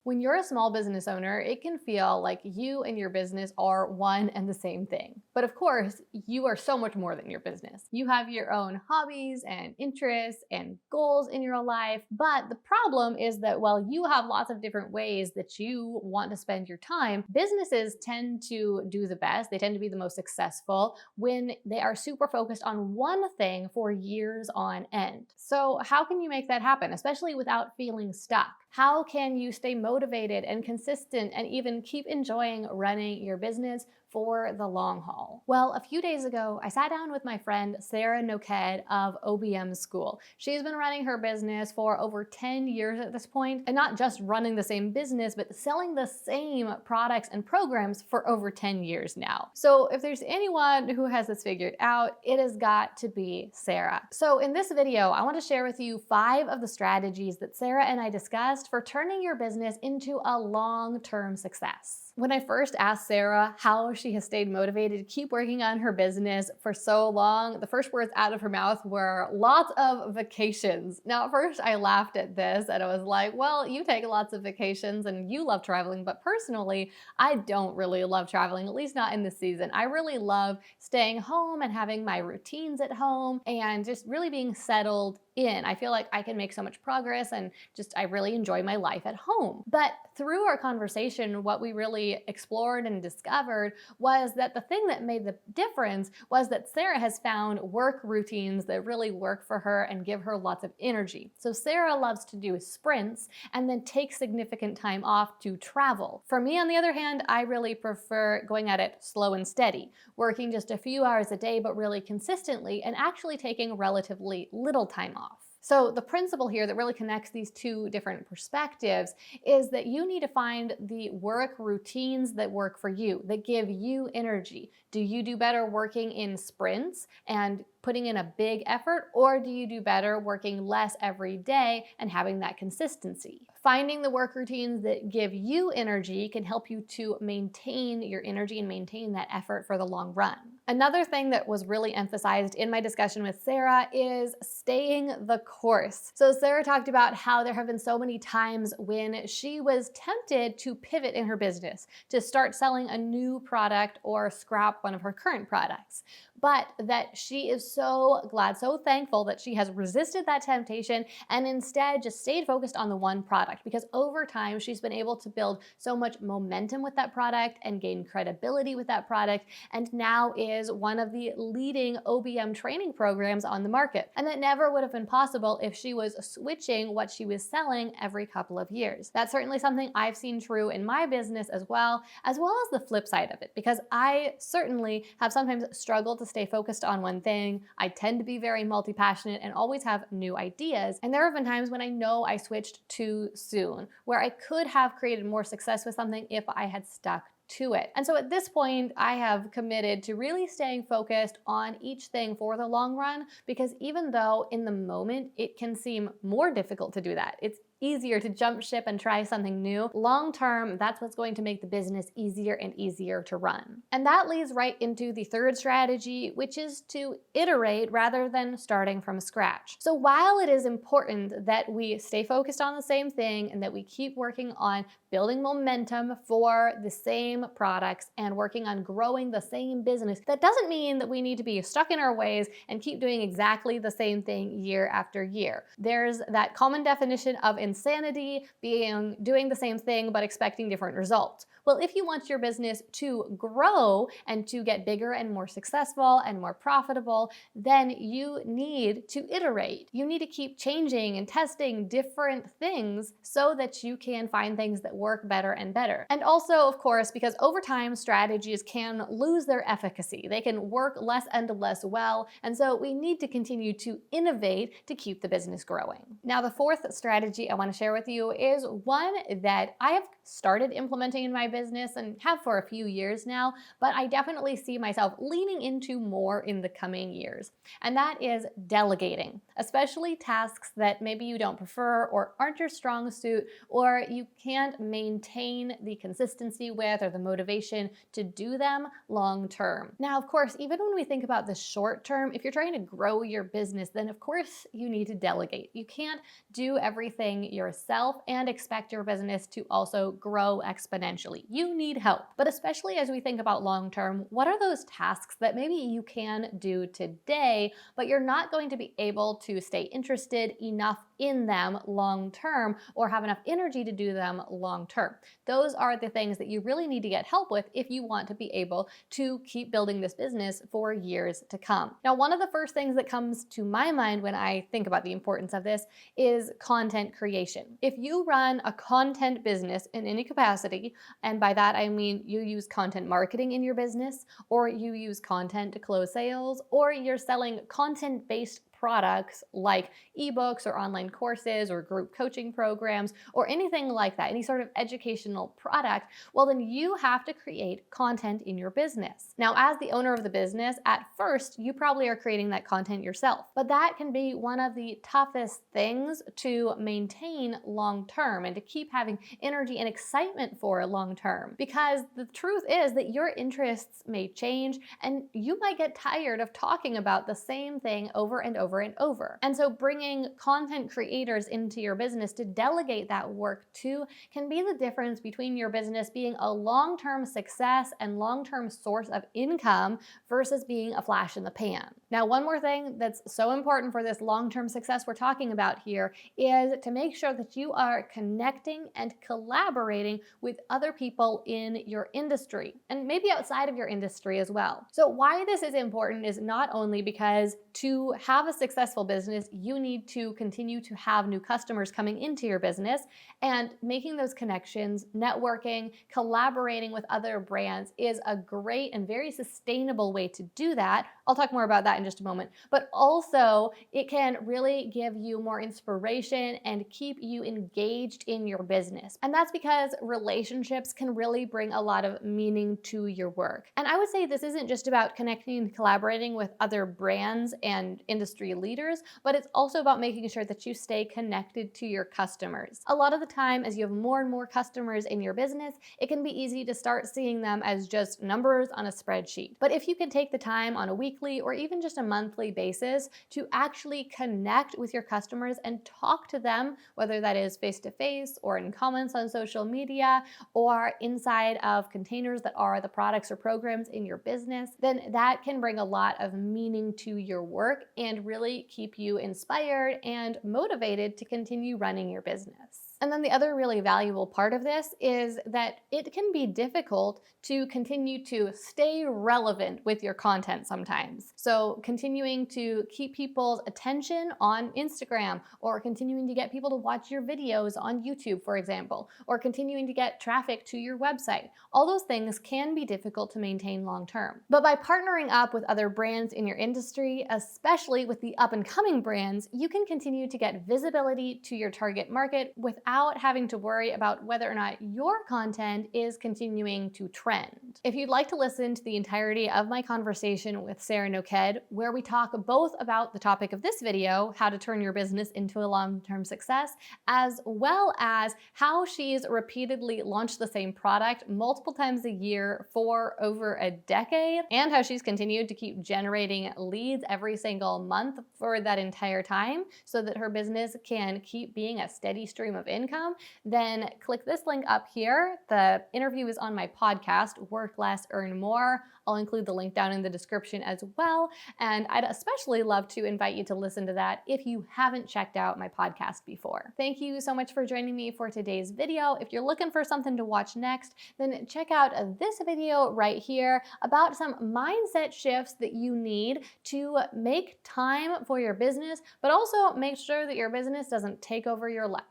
When you're a small business owner, it can feel like you and your business are one and the same thing. But of course, you are so much more than your business. You have your own hobbies and interests and goals in your life. But the problem is that while you have lots of different ways that you want to spend your time, businesses tend to do the best. They tend to be the most successful when they are super focused on one thing for years on end. So, how can you make that happen, especially without feeling stuck? How can you stay motivated and consistent and even keep enjoying running your business for the long haul? Well, a few days ago, I sat down with my friend Sarah Noked of OBM School. She's been running her business for over 10 years at this point, and not just running the same business, but selling the same products and programs for over 10 years now. So if there's anyone who has this figured out, it has got to be Sarah. So in this video, I want to share with you 5 of the strategies that Sarah and I discussed for turning your business into a long-term success. When I first asked Sarah how she has stayed motivated to keep working on her business for so long, the first words out of her mouth were lots of vacations. Now, at first I laughed at this and I was like, well, you take lots of vacations and you love traveling, but personally, I don't really love traveling, at least not in this season. I really love staying home and having my routines at home and just really being settled in. I feel like I can make so much progress and I really enjoy my life at home. But through our conversation, what we really explored and discovered was that the thing that made the difference was that Sarah has found work routines that really work for her and give her lots of energy. So Sarah loves to do sprints and then take significant time off to travel. For me, on the other hand, I really prefer going at it slow and steady, working just a few hours a day, but really consistently and actually taking relatively little time off. So the principle here that really connects these two different perspectives is that you need to find the work routines that work for you, that give you energy. Do you do better working in sprints and putting in a big effort, or do you do better working less every day and having that consistency? Finding the work routines that give you energy can help you to maintain your energy and maintain that effort for the long run. Another thing that was really emphasized in my discussion with Sarah is staying the course. So Sarah talked about how there have been so many times when she was tempted to pivot in her business, to start selling a new product or scrap one of her current products, but that she is so glad, so thankful that she has resisted that temptation and instead just stayed focused on the one product, because over time she's been able to build so much momentum with that product and gain credibility with that product, and now is one of the leading OBM training programs on the market. And that never would have been possible if she was switching what she was selling every couple of years. That's certainly something I've seen true in my business as well as the flip side of it, because I certainly have sometimes struggled to stay focused on one thing. I tend to be very multi-passionate and always have new ideas. And there have been times when I know I switched too soon, where I could have created more success with something if I had stuck to it. And so at this point, I have committed to really staying focused on each thing for the long run, because even though in the moment it can seem more difficult to do that, it's easier to jump ship and try something new. Long term, that's what's going to make the business easier and easier to run. And that leads right into the third strategy, which is to iterate rather than starting from scratch. So while it is important that we stay focused on the same thing and that we keep working on building momentum for the same products and working on growing the same business, that doesn't mean that we need to be stuck in our ways and keep doing exactly the same thing year after year. There's that common definition of insanity being doing the same thing but expecting different results. Well, if you want your business to grow and to get bigger and more successful and more profitable, then you need to iterate. You need to keep changing and testing different things so that you can find things that work better and better. And also, of course, because over time, strategies can lose their efficacy. They can work less and less well. And so we need to continue to innovate to keep the business growing. Now, the fourth strategy I want to share with you is one that I have started implementing in my business and have for a few years now, but I definitely see myself leaning into more in the coming years. And that is delegating, especially tasks that maybe you don't prefer or aren't your strong suit, or you can't maintain the consistency with or the motivation to do them long term. Now, of course, even when we think about the short term, if you're trying to grow your business, then of course you need to delegate. You can't do everything doing yourself and expect your business to also grow exponentially. You need help. But especially as we think about long term, what are those tasks that maybe you can do today, but you're not going to be able to stay interested enough in them long term or have enough energy to do them long term? Those are the things that you really need to get help with if you want to be able to keep building this business for years to come. Now, one of the first things that comes to my mind when I think about the importance of this is content creation. If you run a content business in any capacity, and by that I mean you use content marketing in your business, or you use content to close sales, or you're selling content-based products like ebooks or online courses or group coaching programs or anything like that, any sort of educational product, well, then you have to create content in your business. Now, as the owner of the business, at first, you probably are creating that content yourself, but that can be one of the toughest things to maintain long term and to keep having energy and excitement for long term, because the truth is that your interests may change and you might get tired of talking about the same thing over and over and over. And so bringing content creators into your business to delegate that work to can be the difference between your business being a long-term success and long-term source of income versus being a flash in the pan. Now, one more thing that's so important for this long-term success we're talking about here is to make sure that you are connecting and collaborating with other people in your industry and maybe outside of your industry as well. So why this is important is not only because to have a successful business, you need to continue to have new customers coming into your business, and making those connections, networking, collaborating with other brands is a great and very sustainable way to do that. I'll talk more about that in just a moment, but also it can really give you more inspiration and keep you engaged in your business. And that's because relationships can really bring a lot of meaning to your work. And I would say this isn't just about connecting and collaborating with other brands and industry leaders, but it's also about making sure that you stay connected to your customers. A lot of the time, as you have more and more customers in your business, it can be easy to start seeing them as just numbers on a spreadsheet. But if you can take the time on a weekly or even just a monthly basis to actually connect with your customers and talk to them, whether that is face-to-face or in comments on social media or inside of containers that are the products or programs in your business, then that can bring a lot of meaning to your work and really keep you inspired and motivated to continue running your business. And then the other really valuable part of this is that it can be difficult to continue to stay relevant with your content sometimes. So continuing to keep people's attention on Instagram, or continuing to get people to watch your videos on YouTube, for example, or continuing to get traffic to your website. All those things can be difficult to maintain long term. But by partnering up with other brands in your industry, especially with the up and coming brands, you can continue to get visibility to your target market without having to worry about whether or not your content is continuing to trend. If you'd like to listen to the entirety of my conversation with Sarah Noked, where we talk both about the topic of this video, how to turn your business into a long-term success, as well as how she's repeatedly launched the same product multiple times a year for over a decade, and how she's continued to keep generating leads every single month for that entire time so that her business can keep being a steady stream of income, then click this link up here. The interview is on my podcast, Work Less, Earn More. I'll include the link down in the description as well. And I'd especially love to invite you to listen to that if you haven't checked out my podcast before. Thank you so much for joining me for today's video. If you're looking for something to watch next, then check out this video right here about some mindset shifts that you need to make time for your business, but also make sure that your business doesn't take over your life.